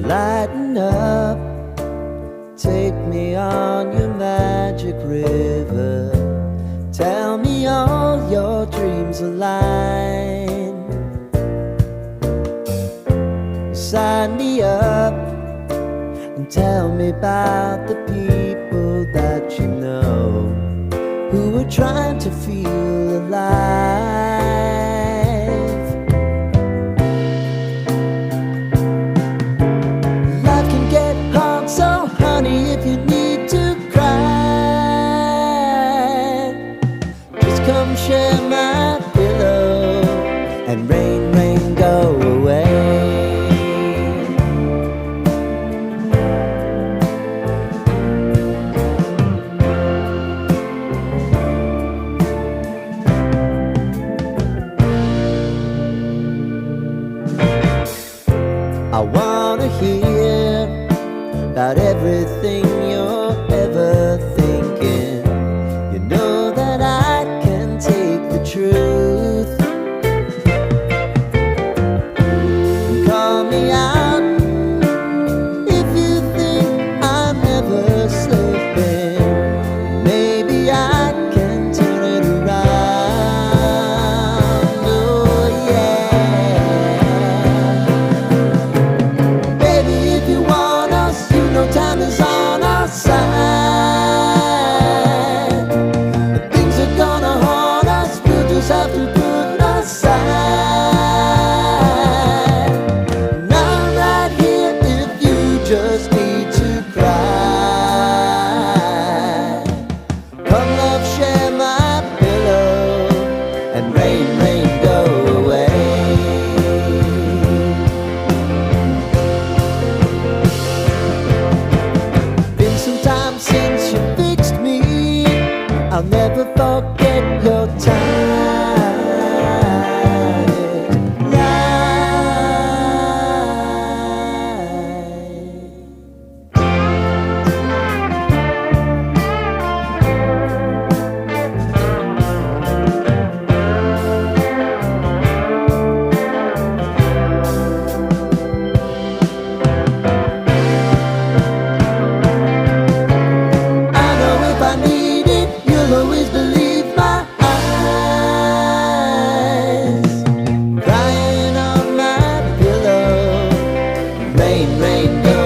Lighten up, take me on your magic river. Tell me all your dreams align. Sign me up and tell me about the people that you know who are trying to feel alive. Life can get hard, so honey, if you need to cry, just come share my pillow and rain, rain, go away. I wanna hear about everything you're ever thinking. You know that I can take the truth. Call me out if you think I'm never slipping. Maybe I can turn it around. Oh yeah. Baby, if you want us, you know time is on our side. But things are gonna haunt us, we'll just have to put aside. And I'm right here if you just need to cry. Come love, share my pillow and rain, rain, go away. Been some time since you fixed me. I'll never forget your I know if I need it, you'll always believe my eyes. Crying on my pillow, rain, rain, go